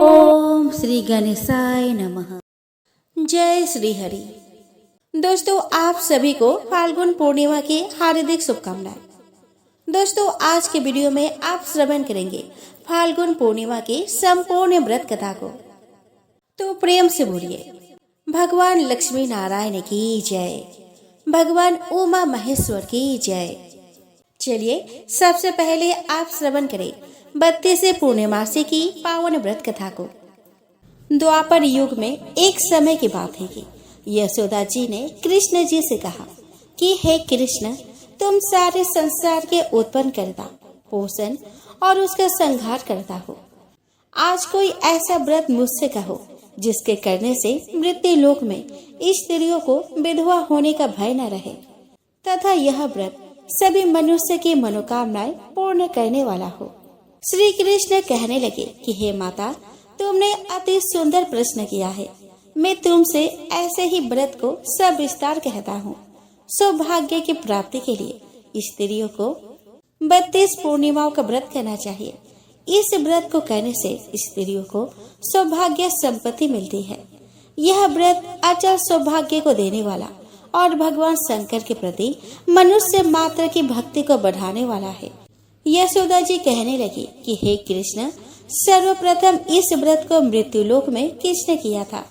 ओम श्री गणेशाय नमः। जय श्री हरि। दोस्तों, आप सभी को फाल्गुन पूर्णिमा की हार्दिक शुभकामनाएं। दोस्तों, आज के वीडियो में आप श्रवण करेंगे फाल्गुन पूर्णिमा की संपूर्ण व्रत कथा को। तो प्रेम से बोलिए, भगवान लक्ष्मी नारायण की जय, भगवान उमा महेश्वर की जय। चलिए, सबसे पहले आप श्रवण करें 32वें पूर्णिमासी की पावन व्रत कथा को। द्वापर युग में एक समय की बात है कि यशोदा जी ने कृष्ण जी से कहा कि हे कृष्ण, तुम सारे संसार के उत्पन्न करता, पोषण और उसका संहार करता हो। आज कोई ऐसा व्रत मुझसे कहो जिसके करने से मृत्यु लोक में स्त्रियों को विधवा होने का भय न रहे, तथा यह व्रत सभी मनुष्य की मनोकामनाएं पूर्ण करने वाला हो। श्री कृष्ण कहने लगे कि हे माता, तुमने अति सुंदर प्रश्न किया है। मैं तुमसे ऐसे ही व्रत को सविस्तार कहता हूँ। सौभाग्य की प्राप्ति के लिए स्त्रियों को 32 पूर्णिमाओं का व्रत करना चाहिए। इस व्रत को करने से स्त्रियों को सौभाग्य संपत्ति मिलती है। यह व्रत अचल सौभाग्य को देने वाला और भगवान शंकर के प्रति मनुष्य मात्र की भक्ति को बढ़ाने वाला है। यशोदा जी कहने लगी कि हे कृष्ण, सर्वप्रथम इस व्रत को मृत्युलोक में किसने किया था,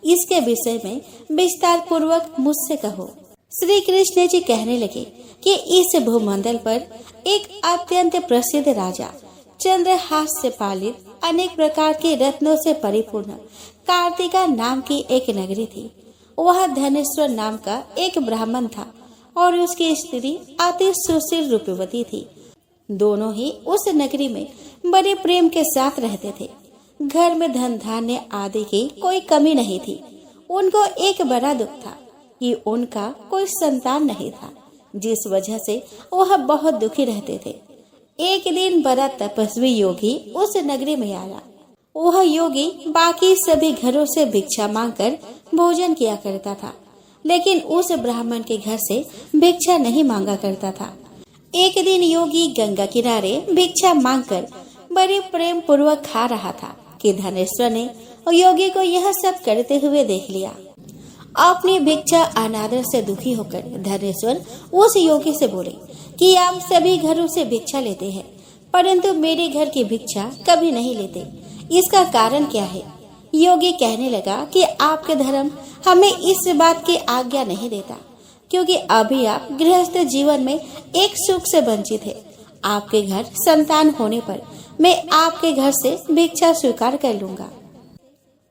इसके विषय में विस्तार पूर्वक मुझसे कहो। श्री कृष्ण जी कहने लगे कि इस भूमंडल पर एक अत्यंत प्रसिद्ध राजा, चंद्रहास से पालित अनेक प्रकार के रत्नों से परिपूर्ण कार्तिका नाम की एक नगरी थी। वह धनेश्वर नाम का एक ब्राह्मण था और उसकी स्त्री अति सुशील रूपवती थी। दोनों ही उस नगरी में बड़े प्रेम के साथ रहते थे। घर में धन धान्य आदि की कोई कमी नहीं थी। उनको एक बड़ा दुख था कि उनका कोई संतान नहीं था, जिस वजह से वह बहुत दुखी रहते थे। एक दिन बड़ा तपस्वी योगी उस नगरी में आया। वह योगी बाकी सभी घरों से भिक्षा मांगकर भोजन किया करता था, लेकिन उस ब्राह्मण के घर से भिक्षा नहीं मांगा करता था। एक दिन योगी गंगा किनारे भिक्षा मांगकर बड़े प्रेम पूर्वक खा रहा था कि धनेश्वर ने योगी को यह सब करते हुए देख लिया। अपनी भिक्षा अनादर से दुखी होकर धनेश्वर उस योगी से बोले कि आप सभी घरों से भिक्षा लेते हैं, परंतु मेरे घर की भिक्षा कभी नहीं लेते। इसका कारण क्या है? योगी कहने लगा कि आपके धर्म हमें इस बात की आज्ञा नहीं देता, क्योंकि अभी आप गृहस्थ जीवन में एक सुख से वंचित है। आपके घर संतान होने पर मैं आपके घर से भिक्षा स्वीकार कर लूंगा।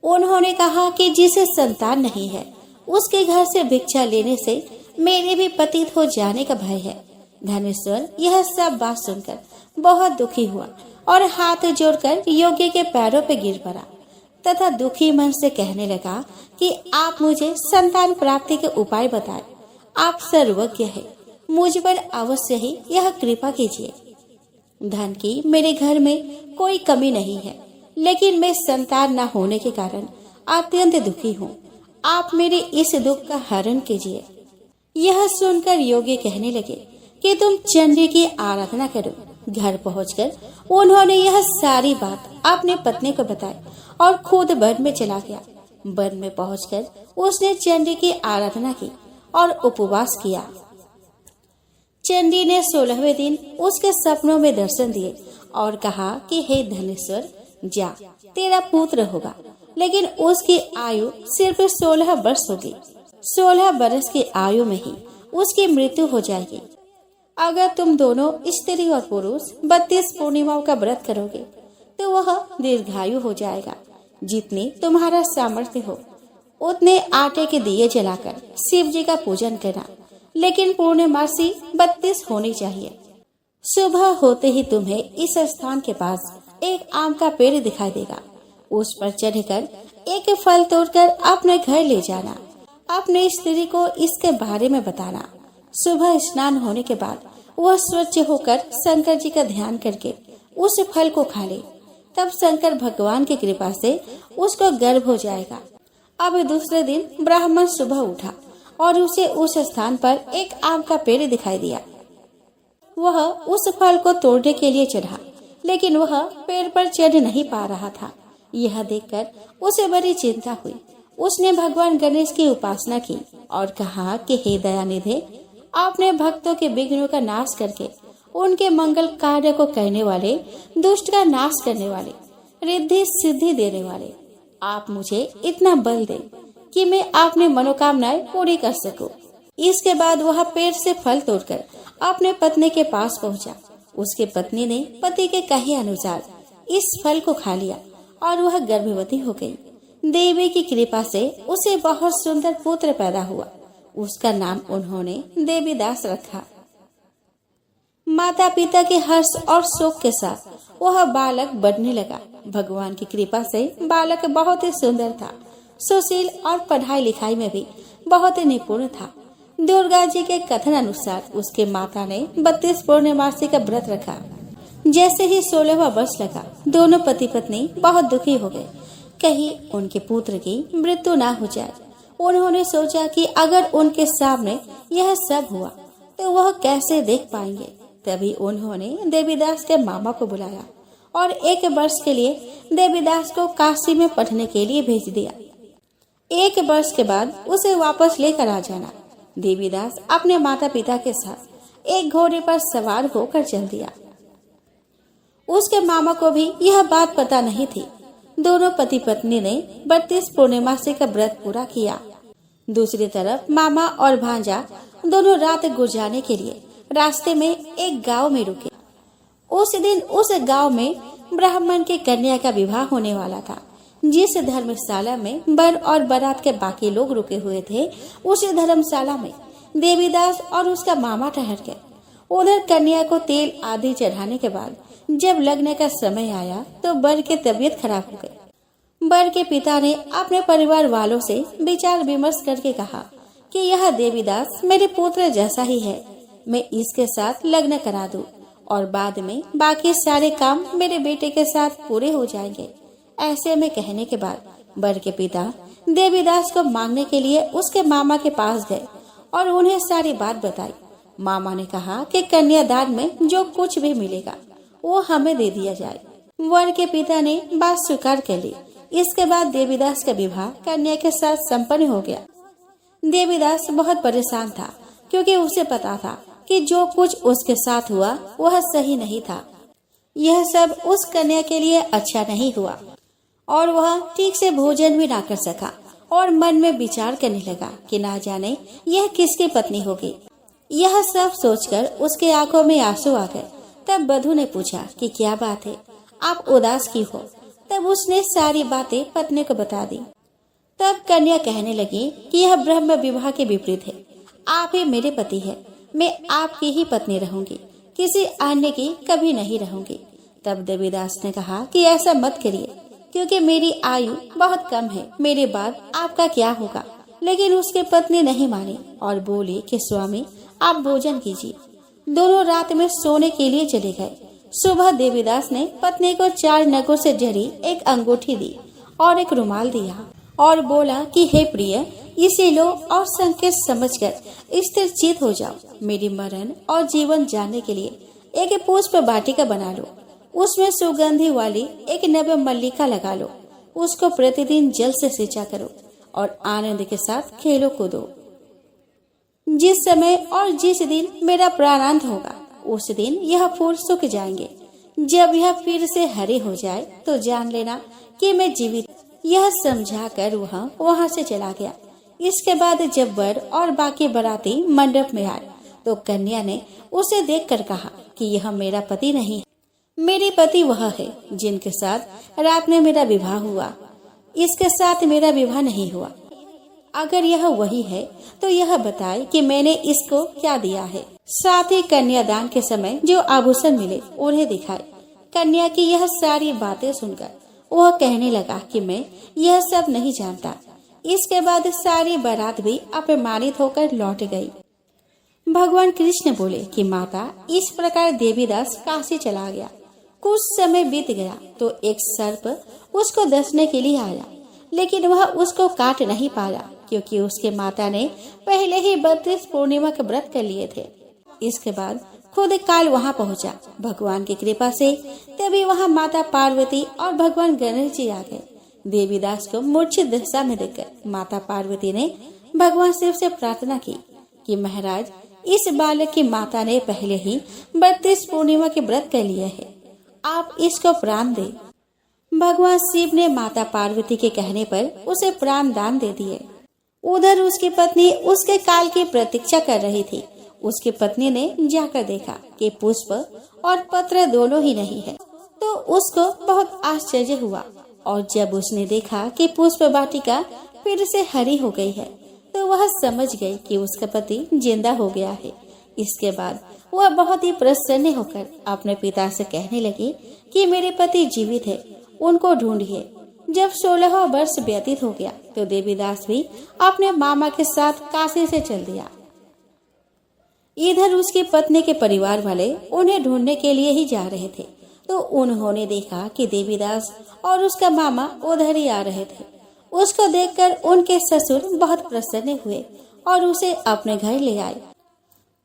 उन्होंने कहा कि जिसे संतान नहीं है उसके घर से भिक्षा लेने से मेरे भी पतित हो जाने का भय है। धनेश्वर यह सब बात सुनकर बहुत दुखी हुआ और हाथ जोड़कर योगी के पैरों पर गिर पड़ा तथा दुखी मन से कहने लगा कि आप मुझे संतान प्राप्ति के उपाय बताएं। आप सर्वज्ञ है, मुझ पर अवश्य ही यह कृपा कीजिए। धन की मेरे घर में कोई कमी नहीं है, लेकिन मैं संतान न होने के कारण अत्यंत दुखी हूँ। आप मेरे इस दुख का हरण कीजिए। यह सुनकर योगी कहने लगे कि तुम चंडी की आराधना करो। घर पहुंचकर उन्होंने यह सारी बात अपनी पत्नी को बताई और खुद वन में चला गया। वन में पहुंचकर उसने चंडी की आराधना की और उपवास किया। चंडी ने 16वें दिन उसके सपनों में दर्शन दिए और कहा कि हे धनेश्वर, जा, तेरा पुत्र होगा, लेकिन उसकी आयु सिर्फ 16 वर्ष होगी। 16 वर्ष की आयु में ही उसकी मृत्यु हो जाएगी। अगर तुम दोनों स्त्री और पुरुष 32 पूर्णिमाओं का व्रत करोगे तो वह दीर्घायु हो जाएगा। जितनी तुम्हारा सामर्थ्य हो उतने आटे के दिए जलाकर शिव जी का पूजन करना, लेकिन पूर्णिमासी 32 होनी चाहिए। सुबह होते ही तुम्हें इस स्थान के पास एक आम का पेड़ दिखाई देगा। उस पर चढ़कर एक फल तोड़कर अपने घर ले जाना। अपने स्त्री को इसके बारे में बताना। सुबह स्नान होने के बाद वह स्वच्छ होकर शंकर जी का ध्यान करके उस फल को खा ले। तब शंकर भगवान की कृपा से उसको गर्भ हो जाएगा। अब दूसरे दिन ब्राह्मण सुबह उठा और उसे उस स्थान पर एक आम का पेड़ दिखाई दिया। वह उस फल को तोड़ने के लिए चढ़ा, लेकिन वह पेड़ पर चढ़ नहीं पा रहा था। यह देखकर उसे बड़ी चिंता हुई। उसने भगवान गणेश की उपासना की और कहा कि हे दयानिधे, आपने भक्तों के विघ्नों का नाश करके उनके मंगल कार्य को करने वाले, दुष्ट का नाश करने वाले, रिद्धि सिद्धि देने वाले, आप मुझे इतना बल दे कि मैं अपनी मनोकामनाएं पूरी कर सकूं। इसके बाद वह पेड़ से फल तोड़कर अपने पत्नी के पास पहुंचा। उसकी पत्नी ने पति के कहे अनुसार इस फल को खा लिया और वह गर्भवती हो गई। देवी की कृपा से उसे बहुत सुंदर पुत्र पैदा हुआ। उसका नाम उन्होंने देवीदास रखा। माता पिता के हर्ष और शोक के साथ वह बालक बढ़ने लगा। भगवान की कृपा से बालक बहुत ही सुंदर था, सुशील और पढ़ाई लिखाई में भी बहुत ही निपुण था। दुर्गा जी के कथन अनुसार उसके माता ने 32 पूर्णमासी का व्रत रखा। जैसे ही 16वां वर्ष लगा, दोनों पति पत्नी बहुत दुखी हो गए, कहीं उनके पुत्र की मृत्यु ना हो जाए। उन्होंने सोचा कि अगर उनके सामने यह सब हुआ तो वह कैसे देख पाएंगे। तभी उन्होंने देवीदास के मामा को बुलाया और 1 वर्ष के लिए देवीदास को काशी में पढ़ने के लिए भेज दिया। 1 वर्ष के बाद उसे वापस लेकर आ जाना। देवीदास अपने माता पिता के साथ एक घोड़े पर सवार होकर चल दिया। उसके मामा को भी यह बात पता नहीं थी। दोनों पति पत्नी ने 32 पूर्णिमासी का व्रत पूरा किया। दूसरी तरफ मामा और भांजा दोनों रात गुजारने के लिए रास्ते में एक गांव में रुके। उस दिन उस गांव में ब्राह्मण के कन्या का विवाह होने वाला था। जिस धर्मशाला में बर और बारात के बाकी लोग रुके हुए थे, उसी धर्मशाला में देवीदास और उसका मामा ठहर गए। उधर कन्या को तेल आदि चढ़ाने के बाद जब लगने का समय आया तो बर की तबीयत खराब हो गई। बर के पिता ने अपने परिवार वालों से विचार विमर्श करके कहा कि यह देवीदास मेरे पुत्र जैसा ही है, मैं इसके साथ लग्न करा दूं और बाद में बाकी सारे काम मेरे बेटे के साथ पूरे हो जाएंगे। ऐसे में कहने के बाद बर के पिता देवीदास को मांगने के लिए उसके मामा के पास गए और उन्हें सारी बात बताई। मामा ने कहा कि कन्यादान में जो कुछ भी मिलेगा वो हमें दे दिया जाए। वर के पिता ने बात स्वीकार कर ली। इसके बाद देवीदास का विवाह कन्या के साथ संपन्न हो गया। देवीदास बहुत परेशान था क्योंकि उसे पता था कि जो कुछ उसके साथ हुआ वह सही नहीं था। यह सब उस कन्या के लिए अच्छा नहीं हुआ और वह ठीक से भोजन भी ना कर सका और मन में विचार करने लगा कि ना जाने यह किसकी पत्नी होगी। यह सब सोचकर उसके आंखों में आंसू आ गए। तब वधू ने पूछा कि क्या बात है, आप उदास क्यों हो। तब उसने सारी बातें पत्नी को बता दी। तब कन्या कहने लगी कि यह ब्रह्म विवाह के विपरीत है। आप ही मेरे पति है, मैं आपकी ही पत्नी रहूंगी, किसी अन्य की कभी नहीं रहूंगी। तब देवीदास ने कहा कि ऐसा मत करिए क्योंकि मेरी आयु बहुत कम है, मेरे बाद आपका क्या होगा। लेकिन उसकी पत्नी नहीं मानी और बोली कि स्वामी आप भोजन कीजिए। दोनों रात में सोने के लिए चले गए। सुबह देवीदास ने पत्नी को 4 नगों से जड़ी एक अंगूठी दी और एक रुमाल दिया और बोला कि हे प्रिय, इसे लो और संकेत समझकर स्थिर चित हो जाओ। मेरी मरण और जीवन जानने के लिए एक पुष्प वाटिका बना लो, उसमें सुगंधी वाली एक नव मल्लिका लगा लो, उसको प्रतिदिन जल से सिंचा करो और आनंद के साथ खेलो कूदो। जिस समय और जिस दिन मेरा प्राणांत होगा उस दिन यह फूल सूख जाएंगे। जब यह फिर से हरे हो जाए तो जान लेना कि मैं जीवित। यह समझाकर वह वहां से चला गया। इसके बाद जब वर और बाकी बाराती मंडप में आए तो कन्या ने उसे देखकर कहा कि यह मेरा पति नहीं है, मेरे पति वह है जिनके साथ रात में मेरा विवाह हुआ। इसके साथ मेरा विवाह नहीं हुआ। अगर यह वही है तो यह बताए कि मैंने इसको क्या दिया है। साथ ही कन्यादान के समय जो आभूषण मिले उन्हें दिखाए। कन्या की यह सारी बातें सुनकर वह कहने लगा कि मैं यह सब नहीं जानता। इसके बाद सारी बारात भी अपमानित होकर लौट गई। भगवान कृष्ण बोले कि माता, इस प्रकार देवीदास काशी चला गया। कुछ समय बीत गया तो एक सर्प उसको डसने के लिए आया, लेकिन वह उसको काट नहीं पाया क्योंकि उसके माता ने पहले ही 32 पूर्णिमा के व्रत कर लिए थे। इसके बाद खुद काल वहां पहुंचा। भगवान की कृपा से तभी वहां माता पार्वती और भगवान गणेश जी आ गए। देवीदास को मूर्छित दशा में देखकर माता पार्वती ने भगवान शिव से प्रार्थना की कि महाराज, इस बालक की माता ने पहले ही 32 पूर्णिमा के व्रत कर लिए है, आप इसको प्राण दे। भगवान शिव ने माता पार्वती के कहने पर उसे प्राण दान दे दिए। उधर उसकी पत्नी उसके काल की प्रतीक्षा कर रही थी। उसकी पत्नी ने जाकर देखा कि पुष्प और पत्र दोनों ही नहीं है, तो उसको बहुत आश्चर्य हुआ। और जब उसने देखा कि पुष्प वाटिका फिर से हरी हो गई है, तो वह समझ गई कि उसका पति जिंदा हो गया है। इसके बाद वह बहुत ही प्रसन्न होकर अपने पिता से कहने लगी कि मेरे पति जीवित है, उनको ढूंढिए। जब 16 वर्ष व्यतीत हो गया तो देवीदास भी अपने मामा के साथ काशी से चल दिया। इधर उसकी पत्नी के परिवार वाले उन्हें ढूंढने के लिए ही जा रहे थे, तो उन्होंने देखा कि देवीदास और उसका मामा उधर ही आ रहे थे। उसको देखकर उनके ससुर बहुत प्रसन्न हुए और उसे अपने घर ले आए।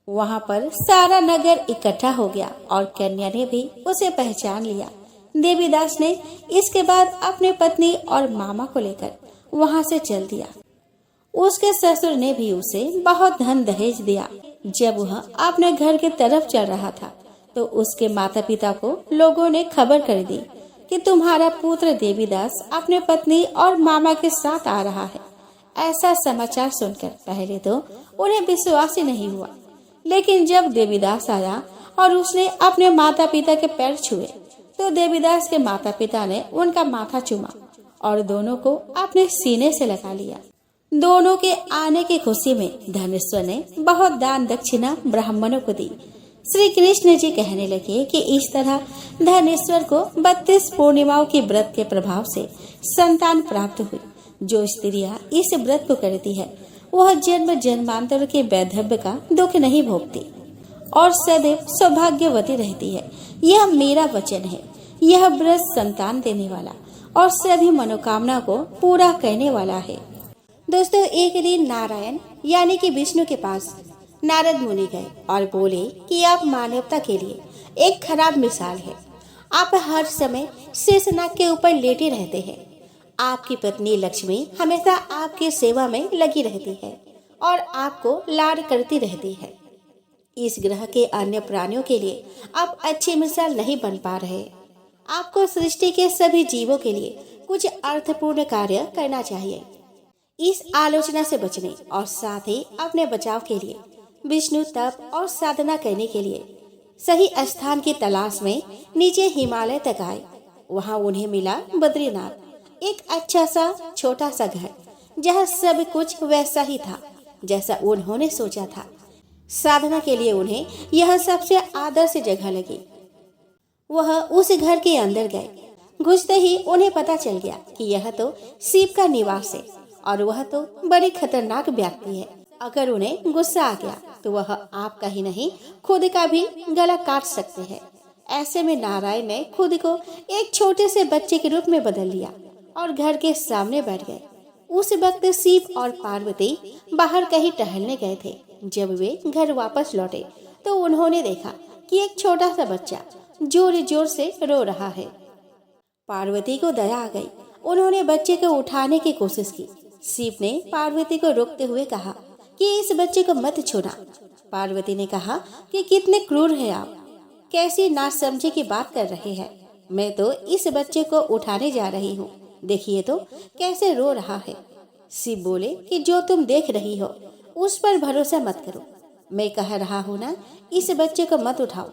वहाँ पर सारा नगर इकट्ठा हो गया और कन्या ने भी उसे पहचान लिया। देवीदास ने इसके बाद अपनी पत्नी और मामा को लेकर वहाँ से चल दिया। उसके ससुर ने भी उसे बहुत धन दहेज दिया। जब वह अपने घर की तरफ चल रहा था तो उसके माता पिता को लोगों ने खबर कर दी कि तुम्हारा पुत्र देवीदास अपने पत्नी और मामा के साथ आ रहा है। ऐसा समाचार सुनकर पहले तो उन्हें विश्वास ही नहीं हुआ, लेकिन जब देवीदास आया और उसने अपने माता पिता के पैर छुए तो देवीदास के माता पिता ने उनका माथा चूमा और दोनों को अपने सीने से लगा लिया। दोनों के आने की खुशी में धनेश्वर ने बहुत दान दक्षिणा ब्राह्मणों को दी। श्री कृष्ण जी कहने लगे कि इस तरह धनेश्वर को 32 पूर्णिमाओं के व्रत के प्रभाव से संतान प्राप्त हुई। जो स्त्रियां इस व्रत को करती है वह जन्म जन्मांतर के वैधव्य का दुख नहीं भोगती और सदैव सौभाग्यवती रहती है। यह मेरा वचन है। यह व्रत संतान देने वाला और सभी मनोकामना को पूरा करने वाला है। दोस्तों, एक दिन नारायण यानी कि विष्णु के पास नारद मुनि गए और बोले कि आप मानवता के लिए एक खराब मिसाल है। आप हर समय शेषनाग के ऊपर लेटे रहते हैं। आपकी पत्नी लक्ष्मी हमेशा आपकी सेवा में लगी रहती है और आपको लाड करती रहती है। इस ग्रह के अन्य प्राणियों के लिए आप अच्छी मिसाल नहीं बन पा रहे। आपको सृष्टि के सभी जीवों के लिए कुछ अर्थपूर्ण कार्य करना चाहिए। इस आलोचना से बचने और साथ ही अपने बचाव के लिए विष्णु तप और साधना करने के लिए सही स्थान की तलाश में नीचे हिमालय तक आए। वहाँ उन्हें मिला बद्रीनाथ, एक अच्छा सा छोटा सा घर जहाँ सब कुछ वैसा ही था जैसा उन्होंने सोचा था। साधना के लिए उन्हें यह सबसे आदर्श जगह लगी। वह उस घर के अंदर गए। घुसते ही उन्हें पता चल गया कि यह तो शिव का निवास है और वह तो बड़ी खतरनाक व्यक्ति है। अगर उन्हें गुस्सा आ गया तो वह आपका ही नहीं खुद का भी गला काट सकते हैं। ऐसे में नारायण ने खुद को एक छोटे से बच्चे के रूप में बदल लिया और घर के सामने बैठ गए। उस वक्त शिव और पार्वती बाहर कहीं टहलने गए थे। जब वे घर वापस लौटे तो उन्होंने देखा कि एक छोटा सा बच्चा जोर जोर से रो रहा है। पार्वती को दया आ गई। उन्होंने बच्चे को उठाने की कोशिश की। शिव ने पार्वती को रोकते हुए कहा कि इस बच्चे को मत छूना। पार्वती ने कहा कि कितने क्रूर हैं आप, कैसी नासमझी की बात कर रहे हैं। मैं तो इस बच्चे को उठाने जा रही हूँ, देखिए तो कैसे रो रहा है। शिव बोले कि जो तुम देख रही हो उस पर भरोसा मत करो। मैं कह रहा हूँ ना, इस बच्चे को मत उठाओ।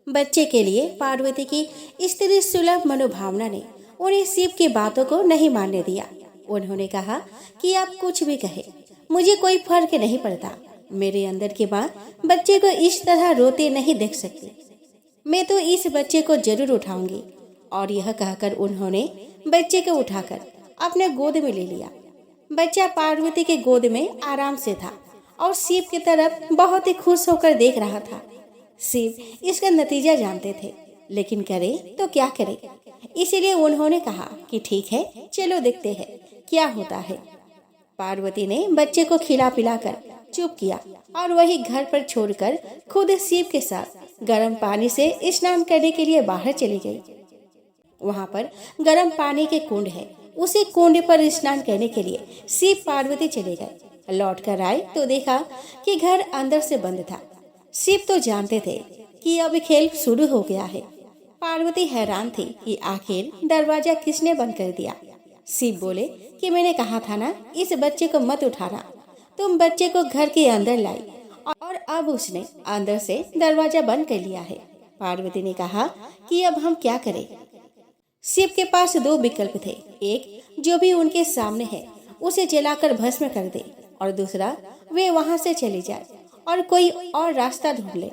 बच्चे के लिए पार्वती की स्त्री सुलभ मनोभावना ने उन्हें शिव की बातों को नहीं मानने दिया। उन्होंने कहा कि आप कुछ भी कहे, मुझे कोई फर्क नहीं पड़ता। मेरे अंदर की माँ बच्चे को इस तरह रोते नहीं देख सकती। मैं तो इस बच्चे को जरूर उठाऊंगी। और यह कहकर उन्होंने बच्चे को उठाकर अपने गोद में ले लिया। बच्चा पार्वती के गोद में आराम से था और शिव की तरफ बहुत ही खुश होकर देख रहा था। शिव इसका नतीजा जानते थे, लेकिन करे तो क्या करे। इसीलिए उन्होंने कहा कि ठीक है, चलो देखते हैं क्या होता है। पार्वती ने बच्चे को खिला पिलाकर चुप किया और वही घर पर छोड़कर खुद शिव के साथ गर्म पानी से स्नान करने के लिए बाहर चली गई। वहाँ पर गर्म पानी के कुंड है उसी कुंड पर स्नान करने के लिए शिव पार्वती चले गए। लौट कर आए तो देखा कि घर अंदर से बंद था। शिव तो जानते थे कि अब खेल शुरू हो गया है। पार्वती हैरान थी कि आखिर दरवाजा किसने बंद कर दिया। शिव बोले कि मैंने कहा था ना, इस बच्चे को मत उठाना। तुम बच्चे को घर के अंदर लाई और अब उसने अंदर से दरवाजा बंद कर लिया है। पार्वती ने कहा कि अब हम क्या करें। शिव के पास दो विकल्प थे, एक जो भी उनके सामने है उसे जलाकर भस्म कर दे, और दूसरा वे वहां से चले जाए और कोई और रास्ता ढूंढ ले।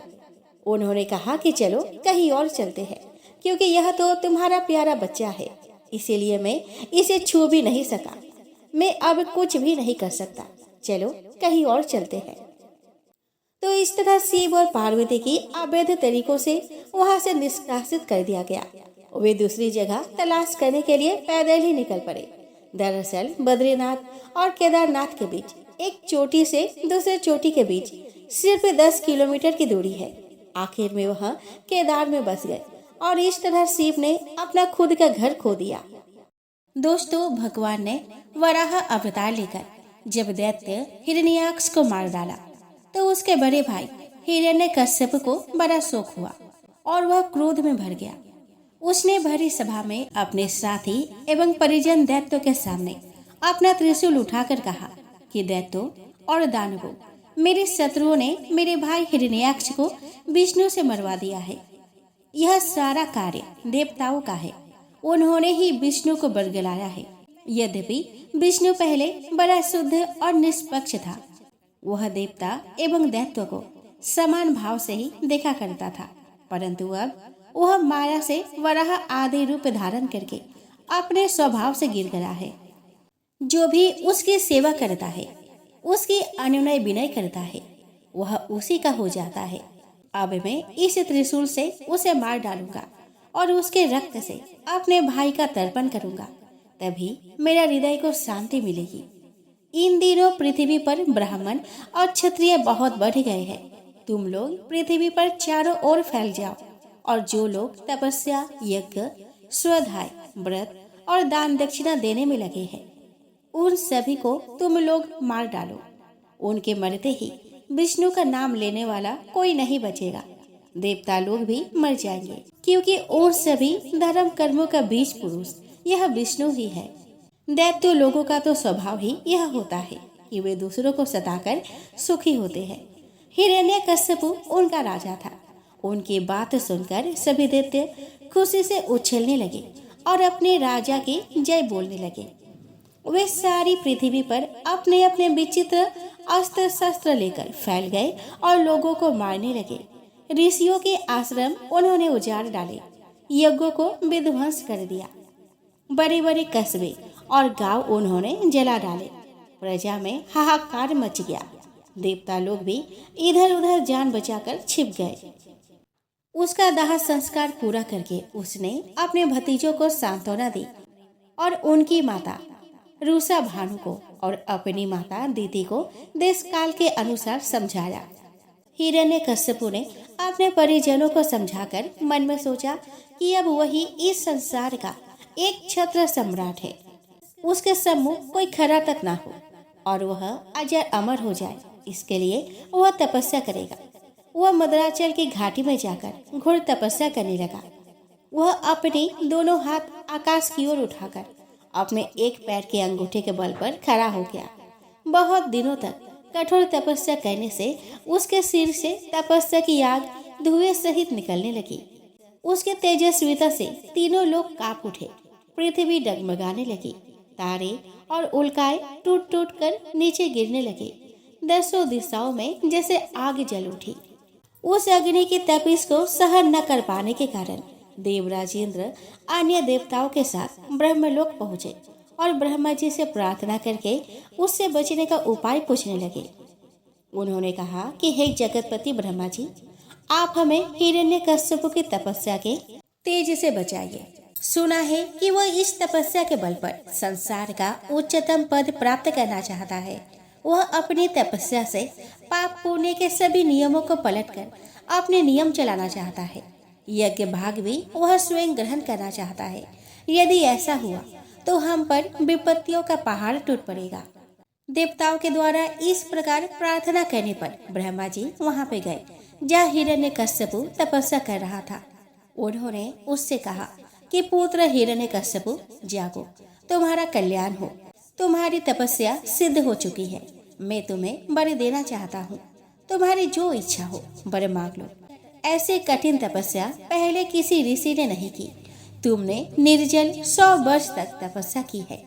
उन्होंने कहा कि चलो कहीं और चलते हैं, क्योंकि यह तो तुम्हारा प्यारा बच्चा है, इसीलिए मैं इसे छू भी नहीं सका। मैं अब कुछ भी नहीं कर सकता, चलो कहीं और चलते हैं। तो इस तरह शिव और पार्वती की अवैध तरीकों से वहां से निष्कासित कर दिया गया। वे दूसरी जगह तलाश करने के लिए पैदल ही निकल पड़े। दरअसल बद्रीनाथ और केदारनाथ के बीच एक चोटी से दूसरे चोटी के बीच सिर्फ 10 किलोमीटर की दूरी है। आखिर में वह केदार में बस गए और इस तरह शिव ने अपना खुद का घर खो दिया। दोस्तों, भगवान ने वराह अवतार लेकर जब दैत्य हिरण्याक्ष को मार डाला तो उसके बड़े भाई हिरण्यकश्यप को बड़ा शोक हुआ और वह क्रोध में भर गया। उसने भरी सभा में अपने साथी एवं परिजन दैत्यों के सामने अपना त्रिशूल उठाकर कहा कि दैत्यों और दानवों, मेरे शत्रुओं ने मेरे भाई हिरण्याक्ष को विष्णु से मरवा दिया है। यह सारा कार्य देवताओं का है, उन्होंने ही विष्णु को बरगलाया है। यद्यपि विष्णु पहले बड़ा शुद्ध और निष्पक्ष था, वह देवता एवं दैत्य को समान भाव से ही देखा करता था, परंतु अब वह माया से वराह आदि रूप धारण करके अपने स्वभाव से गिर गया है। जो भी उसकी सेवा करता है, उसकी अनुनय विनय करता है, वह उसी का हो जाता है। अब मैं इस त्रिशूल से उसे मार डालूंगा और उसके रक्त से अपने भाई का तर्पण करूंगा, तभी मेरा हृदय को शांति मिलेगी। इन दिनों पृथ्वी पर ब्राह्मण और क्षत्रिय बहुत बढ़ गए हैं। तुम लोग पृथ्वी पर चारों ओर फैल जाओ और जो लोग तपस्या, यज्ञ, स्वाध्याय, व्रत और दान दक्षिणा देने में लगे हैं, उन सभी को तुम लोग मार डालो। उनके मरते ही विष्णु का नाम लेने वाला कोई नहीं बचेगा। देवता लोग भी मर जाएंगे, क्योंकि उन सभी धर्म कर्मों का बीज पुरुष यह विष्णु ही है। दैत्य लोगों का तो स्वभाव ही यह होता है कि वे दूसरों को सताकर सुखी होते हैं। हिरण्यकश्यपु उनका राजा था। उनकी बात सुनकर सभी दैत्य खुशी से उछलने लगे और अपने राजा की जय बोलने लगे। वे सारी पृथ्वी पर अपने अपने विचित्र अस्त्र शस्त्र लेकर फैल गए और लोगों को मारने लगे। ऋषियों के आश्रम उन्होंने उजाड़ डाले, यज्ञों को विध्वंस कर दिया, बड़े बड़े कस्बे और गांव उन्होंने जला डाले। प्रजा में हाहाकार मच गया। देवता लोग भी इधर उधर जान बचाकर छिप गए। उसका दाह संस्कार पूरा करके उसने अपने भतीजों को सांत्वना दी और उनकी माता रूसा भानु को और अपनी माता दीदी को देश काल के अनुसार समझाया। हिरण्यकश्यपु ने अपने परिजनों को समझाकर मन में सोचा कि अब वही इस संसार का एक छत्र सम्राट है। उसके सम्मुख कोई खरा तक ना हो और वह अजर अमर हो जाए, इसके लिए वह तपस्या करेगा। वह मद्राचल की घाटी में जाकर घोर तपस्या करने लगा। वह अपने दोनों हाथ आकाश की ओर उठाकर अपने एक पैर के अंगूठे के बल पर खड़ा हो गया। बहुत दिनों तक कठोर तपस्या करने से उसके सिर से तपस्या की आग धुएं सहित निकलने लगी। उसके तेजस्विता से तीनों लोग कांप उठे, पृथ्वी डगमगाने लगी, तारे और उल्काएं टूट टूट कर नीचे गिरने लगे। दसों दिशाओं में जैसे आग जल उठी। उस अग्नि की तपिश को सहन न कर पाने के कारण देवराज इंद्र अन्य देवताओं के साथ ब्रह्मलोक पहुँचे और ब्रह्मा जी से प्रार्थना करके उससे बचने का उपाय पूछने लगे। उन्होंने कहा कि हे जगतपति ब्रह्मा जी, आप हमें हिरण्यकश्यप की तपस्या के तेज से बचाइए। सुना है कि वह इस तपस्या के बल पर संसार का उच्चतम पद प्राप्त करना चाहता है। वह अपनी तपस्या से पाप पुण्य के सभी नियमों को पलटकर अपने नियम चलाना चाहता है। यज्ञ भाग भी वह स्वयं ग्रहण करना चाहता है। यदि ऐसा हुआ तो हम पर विपत्तियों का पहाड़ टूट पड़ेगा। देवताओं के द्वारा इस प्रकार प्रार्थना करने पर ब्रह्मा जी वहां पे गए जहाँ हिरण्यकश्यपु तपस्या कर रहा था। उन्होंने उससे कहा कि पुत्र हिरण्यकश्यपु, जागो, तुम्हारा कल्याण हो, तुम्हारी तपस्या सिद्ध हो चुकी है। मैं तुम्हें वर देना चाहता हूँ, तुम्हारी जो इच्छा हो वर मांग लो। ऐसे कठिन तपस्या पहले किसी ऋषि ने नहीं की। तुमने निर्जल 100 वर्ष तक तपस्या की है।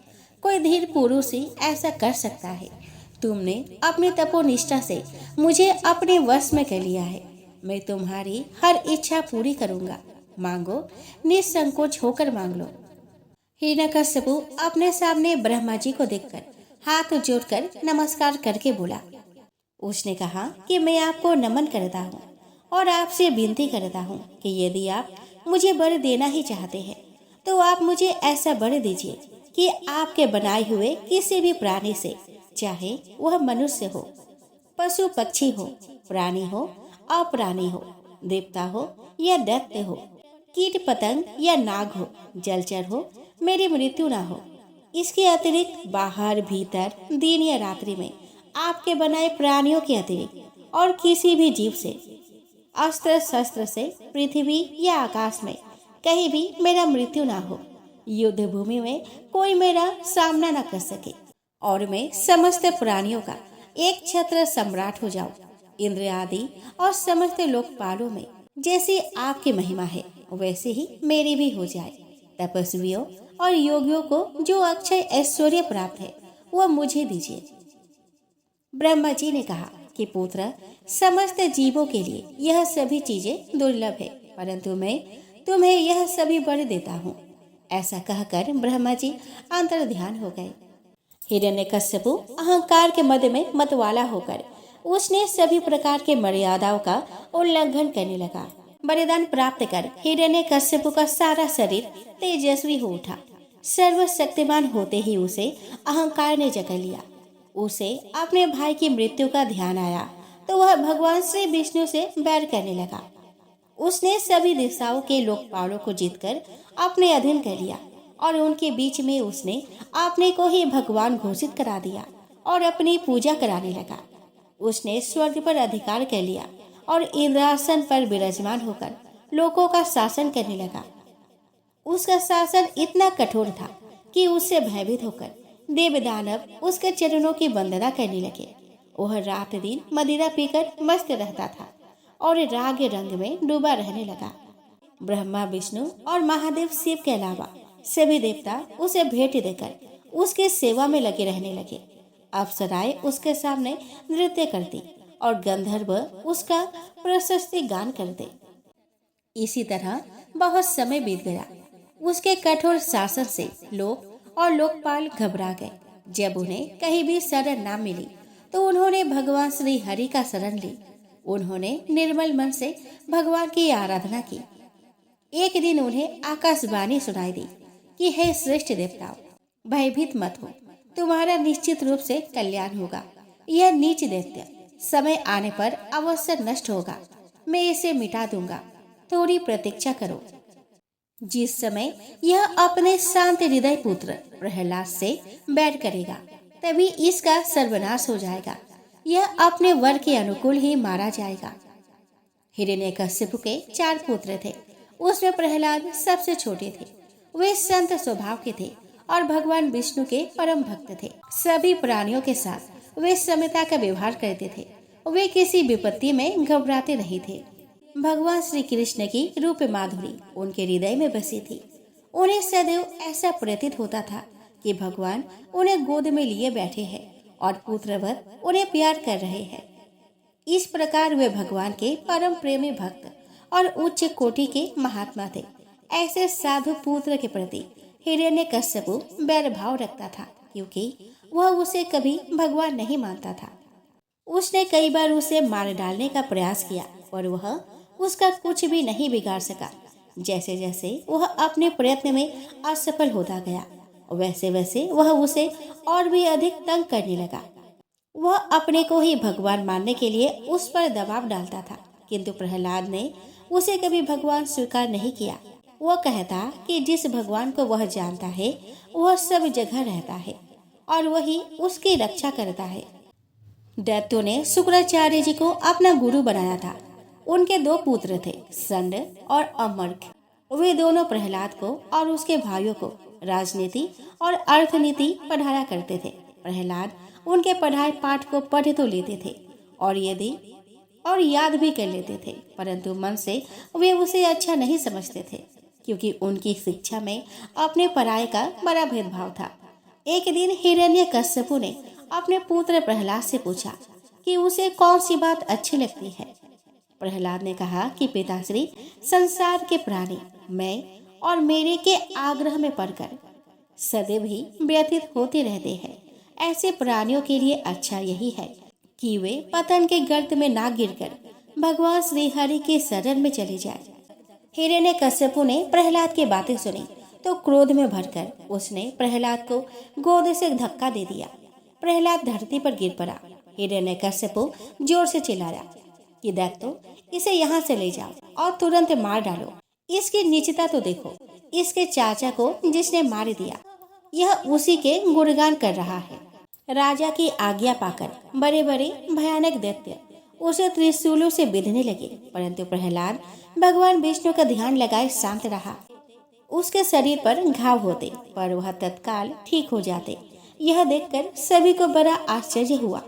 कोई धीर पुरुष ही ऐसा कर सकता है। तुमने अपनी तपोनिष्ठा से मुझे अपने वश में कर लिया है। मैं तुम्हारी हर इच्छा पूरी करूंगा। मांगो, निसंकोच होकर मांग लो। हिरण्यकश्यपु अपने सामने ब्रह्मा जी को देखकर हाथ जोड़कर नमस्कार करके बोला। उसने कहा कि मैं आपको नमन करता हूँ और आपसे विनती करता हूँ कि यदि आप मुझे वर देना ही चाहते हैं तो आप मुझे ऐसा वर दीजिए कि आपके बनाए हुए किसी भी प्राणी से, चाहे वह मनुष्य हो, पशु पक्षी हो, प्राणी हो, अप्राणी हो, देवता हो या दैत्य हो, कीट पतंग या नाग हो, जलचर हो, मेरी मृत्यु ना हो। इसके अतिरिक्त बाहर भीतर, दिन या रात्रि में आपके बनाए प्राणियों के अतिरिक्त और किसी भी जीव से, अस्त्र शस्त्र से पृथ्वी या आकाश में कहीं भी मेरा मृत्यु ना हो। युद्ध भूमि में कोई मेरा सामना न कर सके और मैं समस्त प्राणियों का एक छत्र सम्राट हो जाऊं। इंद्र आदि और समस्त लोकपालों में जैसी आपकी महिमा है वैसे ही मेरी भी हो जाए। तपस्वियों और योगियों को जो अक्षय ऐश्वर्य प्राप्त है वह मुझे दीजिए। ब्रह्मा जी ने कहा कि पुत्र, समस्त जीवों के लिए यह सभी चीजें दुर्लभ है, परंतु मैं तुम्हें यह सभी वर देता हूँ। ऐसा कहकर ब्रह्मा जी अंतर्ध्यान हो गए। हिरण्यकश्यपु अहंकार के मध्य में मतवाला होकर उसने सभी प्रकार के मर्यादाओं का उल्लंघन करने लगा। वरदान प्राप्त कर हिरण्यकश्यपु का सारा शरीर तेजस्वी हो उठा। सर्वशक्तिमान होते ही उसे अहंकार ने जकड़ लिया। उसे अपने भाई की मृत्यु का ध्यान आया तो वह भगवान श्री विष्णु से बैर करने लगा। उसने सभी दिशाओं के लोकपालों को जीतकर अपने अधीन कर लिया और उनके बीच में उसने अपने को ही भगवान घोषित करा दिया और अपनी पूजा कराने लगा। उसने स्वर्ग पर अधिकार कर लिया और इंद्रासन पर विराजमान होकर लोगों का शासन करने लगा। उसका शासन इतना कठोर था कि उससे भयभीत होकर देव दानव उसके चरणों की वंदना करने लगे। वह रात दिन मदिरा पीकर मस्त रहता था और राग रंग में डूबा रहने लगा। ब्रह्मा, विष्णु और महादेव शिव के अलावा सभी देवता उसे भेंट देकर उसके सेवा में लगे रहने लगे। अप्सराएं उसके सामने नृत्य करती और गंधर्व उसका प्रशस्ति गान करते। इसी तरह बहुत समय बीत गया। उसके कठोर शासन से लोग और लोकपाल घबरा गए। जब उन्हें कहीं भी शरण न मिली तो उन्होंने भगवान श्री हरि का शरण ली। उन्होंने निर्मल मन से भगवान की आराधना की। एक दिन उन्हें आकाशवाणी सुनाई दी कि हे श्रेष्ठ देवताओं, भयभीत मत हो, तुम्हारा निश्चित रूप से कल्याण होगा। यह नीच दैत्य समय आने पर अवश्य नष्ट होगा। मैं इसे मिटा दूंगा, थोड़ी प्रतीक्षा करो। जिस समय यह अपने शांत हृदय पुत्र प्रहलाद से बैर करेगा तभी इसका सर्वनाश हो जाएगा। यह अपने वर के अनुकूल ही मारा जाएगा। हिरण्यकश्यप के 4 पुत्र थे। उसमें प्रहलाद सबसे छोटे थे। वे संत स्वभाव के थे और भगवान विष्णु के परम भक्त थे। सभी प्राणियों के साथ वे समता का व्यवहार करते थे। वे किसी विपत्ति में घबराते नहीं थे। भगवान श्री कृष्ण की रूप माधुरी उनके हृदय में बसी थी। उन्हें सदैव ऐसा प्रतीत होता था कि भगवान उन्हें गोद में लिए बैठे हैं और पुत्रवत उन्हें प्यार कर रहे हैं। इस प्रकार वे भगवान के परम प्रेमी भक्त और उच्च कोटि के महात्मा थे। ऐसे साधु पुत्र के प्रति हिरण्यकश्यपु बैर भाव रखता था, क्योंकि वह उसे कभी भगवान नहीं मानता था। उसने कई बार उसे मार डालने का प्रयास किया और वह उसका कुछ भी नहीं बिगाड़ सका। जैसे जैसे वह अपने प्रयत्न में असफल होता गया वैसे वैसे वह उसे और भी अधिक तंग करने लगा। वह अपने को ही भगवान मानने के लिए उस पर दबाव डालता था, किंतु प्रहलाद ने उसे कभी भगवान स्वीकार नहीं किया। वो कहता कि जिस भगवान को वह जानता है वह सब जगह रहता है और वही उसकी रक्षा करता है। दैत्यों ने शुक्राचार्य जी को अपना गुरु बनाया था। उनके 2 पुत्र थे, संड और अमर्क। वे दोनों प्रहलाद को और उसके भाइयों को राजनीति और अर्थनीति पढ़ाया करते थे। प्रहलाद उनके पढ़ाई पाठ को पढ़ तो लेते थे और याद भी कर लेते थे, परंतु मन से वे उसे अच्छा नहीं समझते थे, क्योंकि उनकी शिक्षा में अपने पढ़ाई का बड़ा भेदभाव था। एक दिन हिरण्यकश्यपु ने अपने पुत्र प्रहलाद से पूछा कि उसे कौन सी बात अच्छी लगती है। प्रहलाद ने कहा कि पिताश्री, संसार के प्राणी मैं और मेरे के आग्रह में पड़कर सदैव ही व्यतीत होते रहते हैं। ऐसे प्राणियों के लिए अच्छा यही है कि वे पतन के गर्त में ना गिरकर भगवान श्री हरि के शरण में चले जाए। हिरण्यकश्यपु ने प्रहलाद की बातें सुनी तो क्रोध में भरकर उसने प्रहलाद को गोद से धक्का दे दिया। प्रहलाद धरती पर गिर पड़ा। हिरण्यकश्यपु जोर से चिल्लाया कि दैत्यो, इसे यहाँ से ले जाओ और तुरंत मार डालो। इसकी नीचता तो देखो, इसके चाचा को जिसने मार दिया यह उसी के गुणगान कर रहा है। राजा की आज्ञा पाकर बड़े बड़े भयानक दैत्य उसे त्रिशूलों से बिधने लगे, परंतु प्रहलाद भगवान विष्णु का ध्यान लगाए शांत रहा। उसके शरीर पर घाव होते पर वह तत्काल ठीक हो जाते। यह देखकर सभी को बड़ा आश्चर्य हुआ।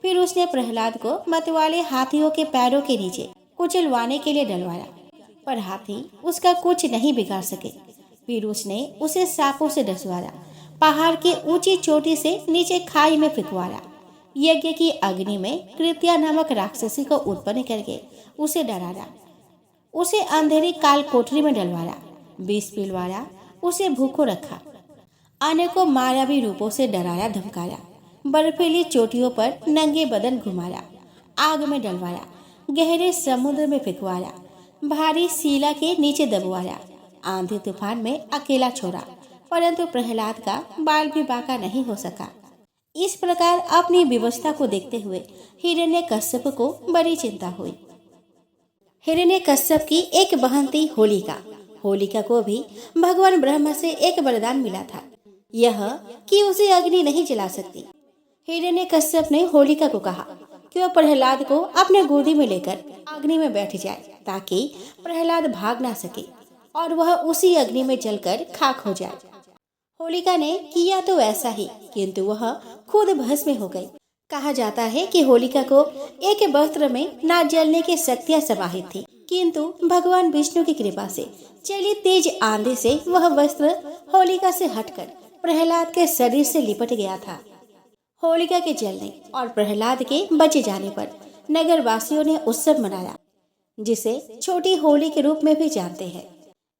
फिर उसने प्रहलाद को मतवाले हाथियों के पैरों के नीचे कुचलवाने के लिए डलवाया, पर हाथी उसका कुछ नहीं बिगाड़ सके। फिर उसने उसे सांपों से डसवाया, पहाड़ की ऊंची चोटी से नीचे खाई में फिकवाया। यज्ञ की अग्नि में कृत्या नामक राक्षसी को उत्पन्न करके उसे डराया। उसे अंधेरी काल कोठरी में डलवाया, विष पिलवाया, उसे भूखो रखा। अनेकों मायावी रूपों से डराया धमकाया। बर्फीली चोटियों पर नंगे बदन घुमाया, आग में डलवाया, गहरे समुद्र में फिकवाया, भारी शिला के नीचे दबवाया, आंधी तूफान में अकेला छोड़ा, परंतु प्रहलाद का बाल भी बांका नहीं हो सका। इस प्रकार अपनी व्यवस्था को देखते हुए हिरण्यकश्यप को बड़ी चिंता हुई। हिरण्यकश्यप की एक बहन थी होलिका। होलिका को भी भगवान ब्रह्मा से एक वरदान मिला था, यह कि उसे अग्नि नहीं जला सकती। हिरण्यकश्यप ने होलिका को कहा कि वह प्रहलाद को अपने गोदी में लेकर अग्नि में बैठ जाए, ताकि प्रहलाद भाग ना सके और वह उसी अग्नि में जलकर खाक हो जाए। होलिका ने किया तो ऐसा ही, किंतु वह खुद भस्म हो गई। कहा जाता है कि होलिका को एक वस्त्र में ना जलने की शक्तियां समाहित थी, किंतु भगवान विष्णु की कृपा से चली तेज आंधी से वह वस्त्र होलिका से हटकर प्रहलाद के शरीर से लिपट गया था। होलिका के जलने और प्रहलाद के बचे जाने पर नगर वासियों ने उत्सव मनाया, जिसे छोटी होली के रूप में भी जानते हैं।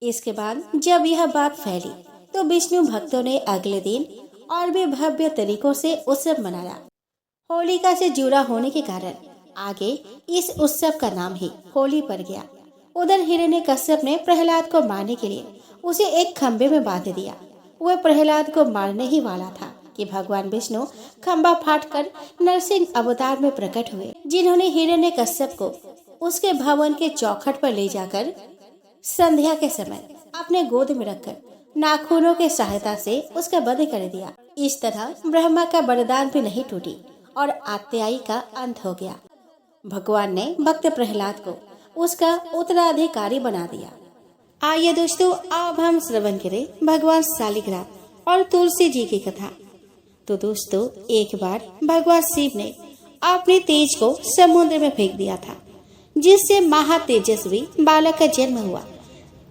इसके बाद जब यह बात फैली तो विष्णु भक्तों ने अगले दिन और भी भव्य तरीकों से उत्सव मनाया। होलिका से जुड़ा होने के कारण आगे इस उत्सव का नाम ही होली पड़ गया। उधर हिरण्यकश्यप ने प्रहलाद को मारने के लिए उसे एक खंबे में बांध दिया। वह प्रहलाद को मारने ही वाला था कि भगवान विष्णु खंबा फाड़कर नरसिंह अवतार में प्रकट हुए, जिन्होंने हिरण्यकश्यप को उसके भवन के चौखट पर ले जाकर संध्या के समय अपने गोद में रखकर नाखूनों के सहायता से उसका वध कर दिया। इस तरह ब्रह्मा का वरदान भी नहीं टूटी और आत्यायी का अंत हो गया। भगवान ने भक्त प्रहलाद को उसका उत्तराधिकारी बना दिया। आइए दोस्तों, अब हम श्रवण करें भगवान शालिग्राम और तुलसी जी की कथा। तो दोस्तों, एक बार भगवान शिव ने अपने तेज को समुद्र में फेंक दिया था, जिससे महातेजस्वी बालक का जन्म हुआ।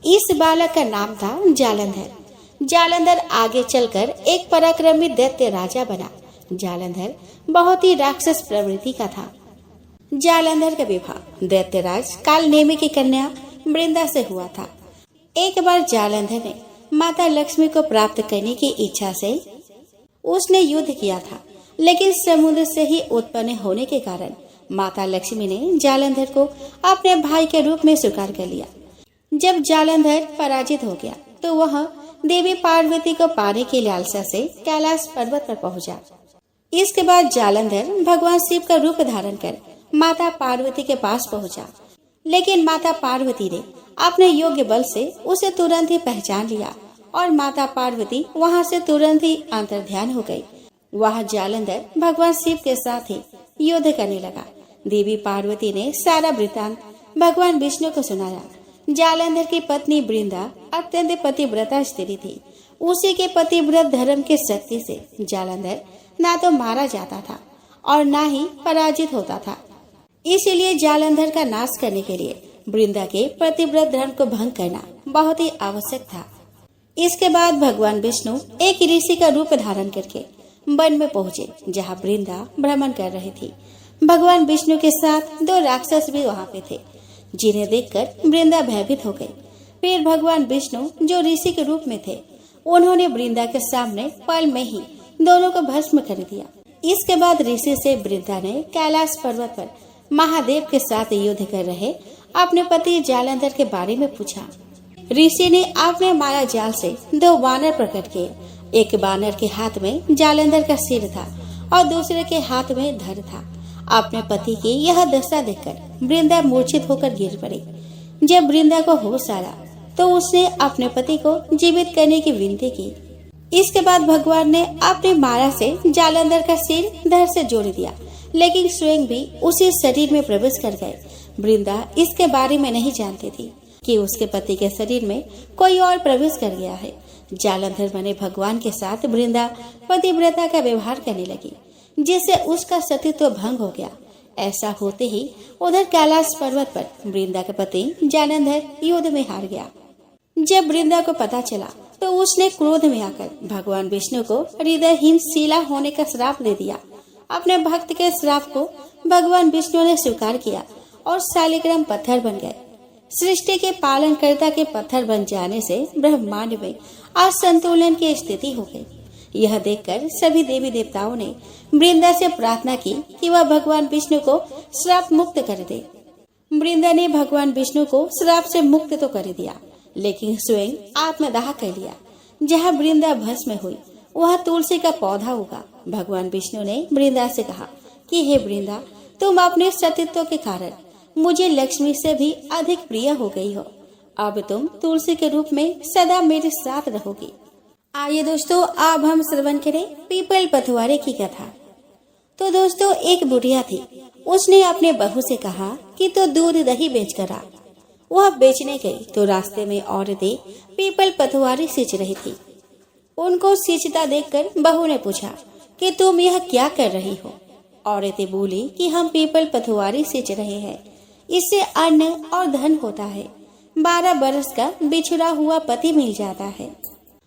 इस बालक का नाम था जालंधर। जालंधर आगे चलकर एक पराक्रमी दैत्य राजा बना। जालंधर बहुत ही राक्षस प्रवृत्ति का था। जालंधर का विवाह दैत्यराज कालनेमी की कन्या वृंदा से हुआ था। एक बार जालंधर ने माता लक्ष्मी को प्राप्त करने की इच्छा से उसने युद्ध किया था, लेकिन समुद्र से ही उत्पन्न होने के कारण माता लक्ष्मी ने जालंधर को अपने भाई के रूप में स्वीकार कर लिया। जब जालंधर पराजित हो गया तो वह देवी पार्वती को पाने की लालसा से कैलाश पर्वत पर पहुंचा। इसके बाद जालंधर भगवान शिव का रूप धारण कर माता पार्वती के पास पहुंचा, लेकिन माता पार्वती ने अपने योग्य बल से उसे तुरंत ही पहचान लिया और माता पार्वती वहां से तुरंत ही अंतर्ध्यान हो गई। वह जालंधर भगवान शिव के साथ ही युद्ध करने लगा। देवी पार्वती ने सारा वृतांत भगवान विष्णु को सुनाया। जालंधर की पत्नी वृंदा अत्यंत पतिव्रता स्त्री थी। उसी के पतिव्रत धर्म के शक्ति से जालंधर ना तो मारा जाता था और ना ही पराजित होता था। इसीलिए जालंधर का नाश करने के लिए वृंदा के पतिव्रत धर्म को भंग करना बहुत ही आवश्यक था। इसके बाद भगवान विष्णु एक ऋषि का रूप धारण करके वन में पहुँचे, जहाँ वृंदा भ्रमण कर रही थी। भगवान विष्णु के साथ 2 राक्षस भी वहाँ पे थे, जिन्हें देखकर वृंदा भयभीत हो गई। फिर भगवान विष्णु जो ऋषि के रूप में थे, उन्होंने वृंदा के सामने पल में ही दोनों को भस्म कर दिया। इसके बाद ऋषि से वृंदा ने कैलाश पर्वत पर महादेव के साथ युद्ध कर रहे अपने पति जालंधर के बारे में पूछा। ऋषि ने अपने माया जाल से 2 बानर प्रकट किए। एक बानर के हाथ में जालंधर का सिर था और दूसरे के हाथ में धड़ था। अपने पति की यह दशा देखकर वृंदा मूर्छित होकर गिर पड़ी। जब वृंदा को होश आया तो उसने अपने पति को जीवित करने की विनती की। इसके बाद भगवान ने अपनी माया से जालंधर का सिर धड़ से जोड़ दिया, लेकिन स्वयं भी उसी शरीर में प्रवेश कर गए। वृंदा इसके बारे में नहीं जानती थी कि उसके पति के शरीर में कोई और प्रवेश कर गया है। जालंधर बने भगवान के साथ वृंदा पतिव्रता का व्यवहार करने लगी, जिससे उसका सतीत्व भंग हो गया। ऐसा होते ही उधर कैलाश पर्वत पर वृंदा का पति जालंधर युद्ध में हार गया। जब वृंदा को पता चला तो उसने क्रोध में आकर भगवान विष्णु को हृदयहीन शिला होने का श्राप दे दिया। अपने भक्त के श्राप को भगवान विष्णु ने स्वीकार किया और शालिग्राम पत्थर बन गए। सृष्टि के पालनकर्ता के पत्थर बन जाने से ब्रह्मांड में असंतुलन की स्थिति हो गई। यह देखकर सभी देवी देवताओं ने वृंदा से प्रार्थना की कि वह भगवान विष्णु को श्राप मुक्त कर दे। वृंदा ने भगवान विष्णु को श्राप से मुक्त तो कर दिया, लेकिन स्वयं आत्मदाह कर लिया। जहाँ वृंदा भस्म हुई वहाँ तुलसी का पौधा उगा। भगवान विष्णु ने वृंदा से कहा कि हे वृंदा, तुम अपने सतीत्व के कारण मुझे लक्ष्मी से भी अधिक प्रिय हो गई हो। अब तुम तुलसी के रूप में सदा मेरे साथ रहोगी। आइए दोस्तों, अब हम श्रवण करें पीपल पथवारे की कथा। तो दोस्तों, एक बुढ़िया थी। उसने अपने बहू से कहा कि तो दूध दही बेच कर आ। वह बेचने गई तो रास्ते में औरतें पीपल पथवारी सींच रही थी। उनको सींचता देखकर बहू ने पूछा कि तुम यह क्या कर रही हो। औरतें बोली कि हम पीपल पथवारी सींच रहे हैं, इससे अन्न और धन होता है। 12 बरस का बिछड़ा हुआ पति मिल जाता है।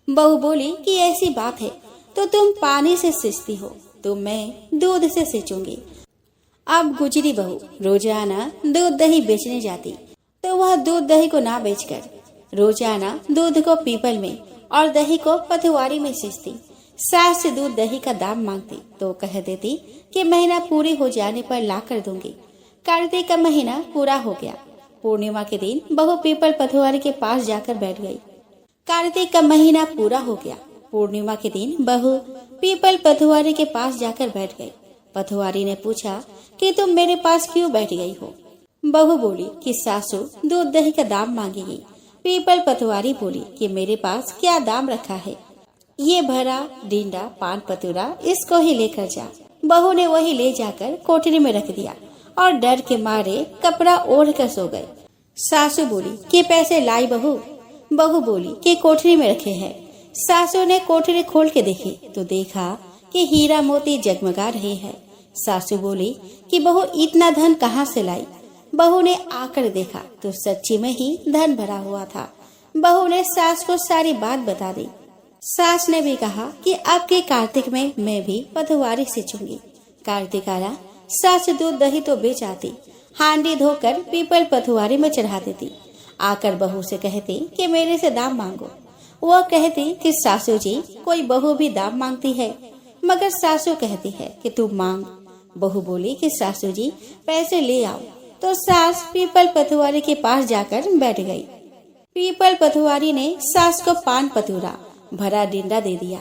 बहू बोली कि ऐसी बात है तो तुम पानी से सींचती हो तो मैं दूध से सींचूंगी। अब गुजरी बहू रोजाना दूध दही बेचने जाती तो वह दूध दही को ना बेचकर रोजाना दूध को पीपल में और दही को पथवारी में सींचती। सास से दूध दही का दाम मांगती तो कह देती कि महीना पूरी हो जाने पर ला कर दूंगी। कार्तिक का महीना पूरा हो गया। पूर्णिमा के दिन बहू पीपल पथवारी के पास जाकर बैठ गई। कार्तिक का महीना पूरा हो गया। पूर्णिमा के दिन बहू पीपल पथवारी के पास जाकर बैठ गई। पथवारी ने पूछा कि तुम मेरे पास क्यों बैठ गई हो। बहू बोली कि सासू दूध दही का दाम मांगेगी। पीपल पथवारी बोली कि मेरे पास क्या दाम रखा है, ये भरा डींडा पान पतूरा, इसको ही लेकर जा। बहू ने वही ले जाकर कोठरी में रख दिया और डर के मारे कपड़ा ओढ़ कर सो गए। सासू बोली कि पैसे लाई बहू। बहू बोली कि कोठरी में रखे हैं। सासू ने कोठरी खोल के देखी तो देखा कि हीरा मोती जगमगा रहे हैं। सासू बोली कि बहू इतना धन कहाँ से लाई। बहू ने आकर देखा तो सच्ची में ही धन भरा हुआ था। बहू ने सास को सारी बात बता दी। सास ने भी कहा कि अब के कार्तिक में मैं भी पथवारी सींचूंगी। कार्तिक आया, सास दूध दही तो बेच आती, हांडी धोकर पीपल पथवारी में चढ़ा देती। आकर बहू से कहती कि मेरे से दाम मांगो। वह कहती कि सासू जी, कोई बहू भी दाम मांगती है, मगर सासू कहती है कि तू मांग। बहू बोली कि सासू जी पैसे ले आओ। तो सास पीपल पथवारी के पास जाकर बैठ गई। पीपल पथवारी ने सास को पान पतूरा भरा डींडा दे दिया।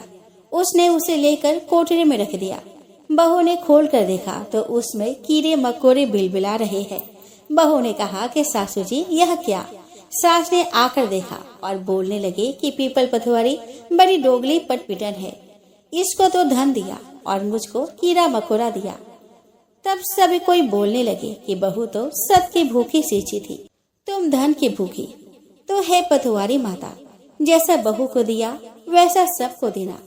उसने उसे लेकर कोठरी में रख दिया। बहू ने खोल कर देखा तो उसमें कीड़े मकोड़े बिलबिला रहे हैं। बहू ने कहा कि सासू जी, यह क्या? सास ने आकर देखा और बोलने लगे कि पीपल पथवारी बड़ी दोगली पटपिटन है, इसको तो धन दिया और मुझको कीड़ा मकोड़ा दिया। तब सभी कोई बोलने लगे कि बहू तो सबकी भूखी सींची थी, तुम धन की भूखी। तो है पथवारी माता, जैसा बहू को दिया वैसा सबको देना,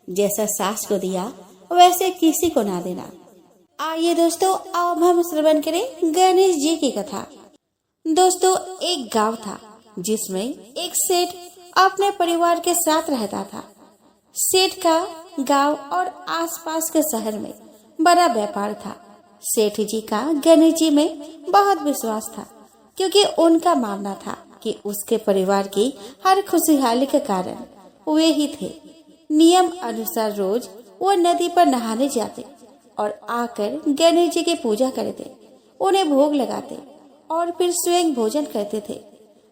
जैसा सास को दिया वैसे किसी को ना देना। आइए दोस्तों, अब हम श्रवण करें गणेश जी की कथा। दोस्तों, एक गांव था जिसमें एक सेठ अपने परिवार के साथ रहता था। सेठ का गांव और आसपास के शहर में बड़ा व्यापार था। सेठ जी का गणेश जी में बहुत विश्वास था, क्योंकि उनका मानना था कि उसके परिवार की हर खुशहाली का कारण वे ही थे। नियम अनुसार रोज वो नदी पर नहाने जाते और आकर गणेश जी की पूजा करते, उन्हें भोग लगाते और फिर स्वयं भोजन करते थे।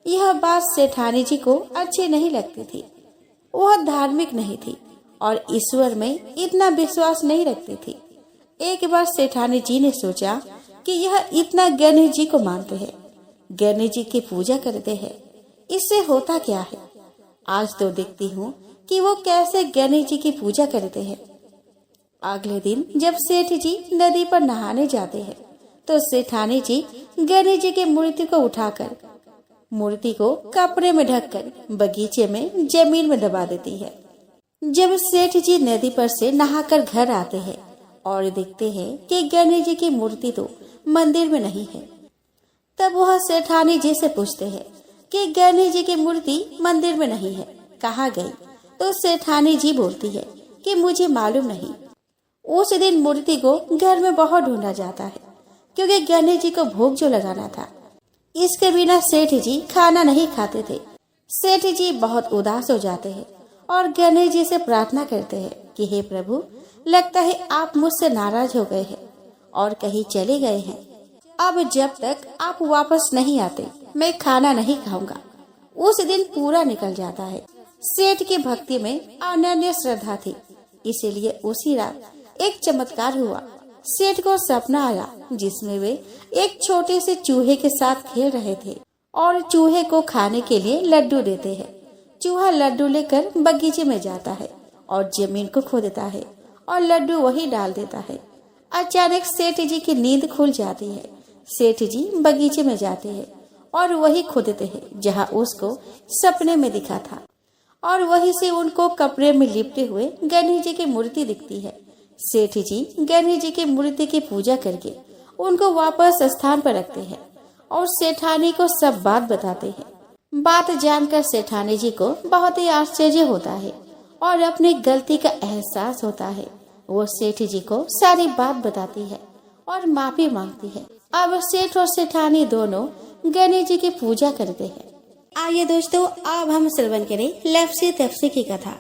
यह बात सेठानी जी को अच्छी नहीं लगती थी। वह धार्मिक नहीं थी और ईश्वर में इतना विश्वास नहीं रखती थी। एक बार सेठानी जी ने सोचा कि यह इतना गणेश जी को मानते हैं, गणेश जी की पूजा करते हैं, इससे होता क्या है। आज तो देखती हूँ कि वो कैसे गणेश जी की पूजा करते हैं। अगले दिन जब सेठ जी नदी पर नहाने जाते हैं तो सेठानी जी गणेश जी की मूर्ति को उठाकर मूर्ति को कपड़े में ढककर बगीचे में जमीन में दबा देती है। जब सेठ जी नदी पर से नहाकर घर आते हैं और देखते हैं कि गणेश जी की मूर्ति तो मंदिर में नहीं है, तब वह सेठानी जी से पूछते हैं कि गणेश जी की मूर्ति मंदिर में नहीं है, कहाँ गई? तो सेठानी जी बोलती है कि मुझे मालूम नहीं। उस दिन मूर्ति को घर में बहुत ढूंढा जाता है, क्योंकि गणेश जी को भोग जो लगाना था। इसके बिना सेठ जी खाना नहीं खाते थे। सेठ जी बहुत उदास हो जाते हैं और गणेश जी से प्रार्थना करते हैं कि हे प्रभु, लगता है आप मुझसे नाराज हो गए हैं और कहीं चले गए हैं। अब जब तक आप वापस नहीं आते मैं खाना नहीं खाऊंगा। उस दिन पूरा निकल जाता है। सेठ की भक्ति में अनन्य श्रद्धा थी, इसीलिए उसी रात एक चमत्कार हुआ। सेठ को सपना आया जिसमें वे एक छोटे से चूहे के साथ खेल रहे थे और चूहे को खाने के लिए लड्डू देते हैं। चूहा लड्डू लेकर बगीचे में जाता है और जमीन को खोदता है और लड्डू वही डाल देता है। अचानक सेठ जी की नींद खुल जाती है। सेठ जी बगीचे में जाते हैं और वही खोदते हैं जहाँ उसको सपने में दिखा था, और वहीं से उनको कपड़े में लिपटे हुए गणेश जी की मूर्ति दिखती है। सेठ जी गणेश जी की मूर्ति की पूजा करके उनको वापस स्थान पर रखते हैं और सेठानी को सब बात बताते हैं। बात जानकर सेठानी जी को बहुत ही आश्चर्य होता है और अपनी गलती का एहसास होता है। वो सेठ जी को सारी बात बताती है और माफी मांगती है। अब सेठ और सेठानी दोनों गणेश जी की पूजा करते हैं। आइए दोस्तों, अब हम श्रवण करें लप्सी तप्सी की कथा।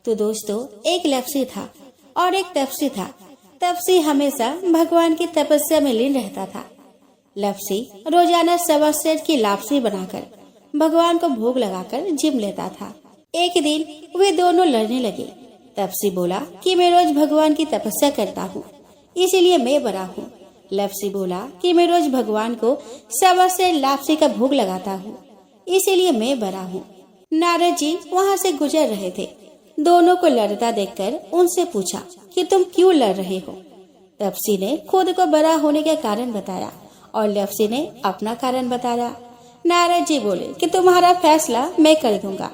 तो दोस्तों, एक लप्सी था और एक तपसी था। तपसी हमेशा भगवान की तपस्या में लीन रहता था। लप्सी रोजाना सवा सेर की लापसी बनाकर भगवान को भोग लगाकर जिम लेता था। एक दिन वे दोनों लड़ने लगे। तपसी बोला कि मैं रोज भगवान की तपस्या करता हूँ, इसीलिए मैं बड़ा हूँ। लप्सी बोला कि मैं रोज भगवान को सवा सेर लापसी का भोग लगाता हूँ, इसीलिए मैं बड़ा हूँ। नारद जी वहाँ से गुजर रहे थे। दोनों को लड़ता देखकर उनसे पूछा कि तुम क्यों लड़ रहे हो। तपसी ने खुद को बड़ा होने का कारण बताया और लप्सी ने अपना कारण बताया। नारद जी बोले कि तुम्हारा फैसला मैं कर दूंगा।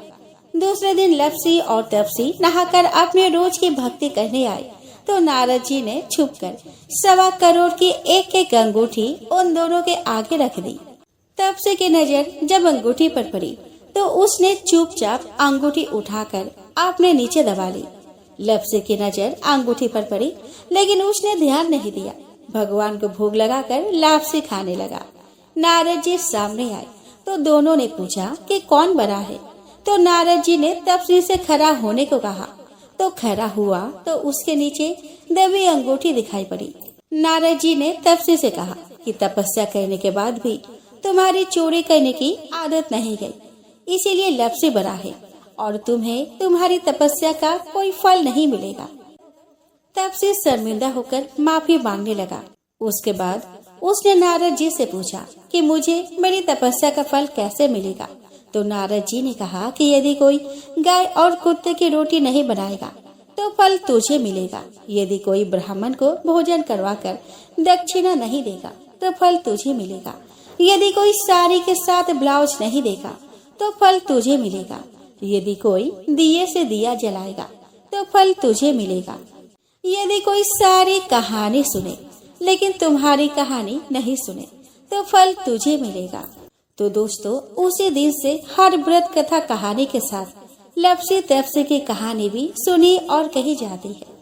दूसरे दिन लप्सी और तपसी नहाकर अपने रोज की भक्ति करने आए तो नारद जी ने छुपकर 1.25 करोड़ की एक अंगूठी उन दोनों के आगे रख दी। तपसी की नजर जब अंगूठी पर पड़ी तो उसने चुपचाप अंगूठी उठाकर अपने नीचे दबा ली। लप्सी की नजर अंगूठी पर पड़ी, लेकिन उसने ध्यान नहीं दिया। भगवान को भोग लगाकर लापसी खाने लगा। नारद जी सामने आए तो दोनों ने पूछा कि कौन बड़ा है। तो नारद जी ने तपसी से खड़ा होने को कहा तो खड़ा हुआ तो उसके नीचे दबी अंगूठी दिखाई पड़ी। नारद जी ने तपसी से कहा कि तपस्या करने के बाद भी तुम्हारी चोरी करने की आदत नहीं गई, इसीलिए लप्सी बड़ा है और तुम्हें तुम्हारी तपस्या का कोई फल नहीं मिलेगा। तपसी शर्मिंदा होकर माफी मांगने लगा। उसके बाद उसने नारद जी से पूछा कि मुझे मेरी तपस्या का फल कैसे मिलेगा। तो नारद जी ने कहा कि यदि कोई गाय और कुत्ते की रोटी नहीं बनाएगा तो फल तुझे मिलेगा। यदि कोई ब्राह्मण को भोजन करवाकर दक्षिणा नहीं देगा तो फल तुझे मिलेगा। यदि कोई साड़ी के साथ ब्लाउज नहीं देगा तो फल तुझे मिलेगा। यदि कोई दिए से दिया जलाएगा तो फल तुझे मिलेगा। यदि कोई सारी कहानी सुने लेकिन तुम्हारी कहानी नहीं सुने तो फल तुझे मिलेगा। तो दोस्तों, उसी दिन से हर व्रत कथा कहानी के साथ लपसी तपसी की कहानी भी सुनी और कही जाती है।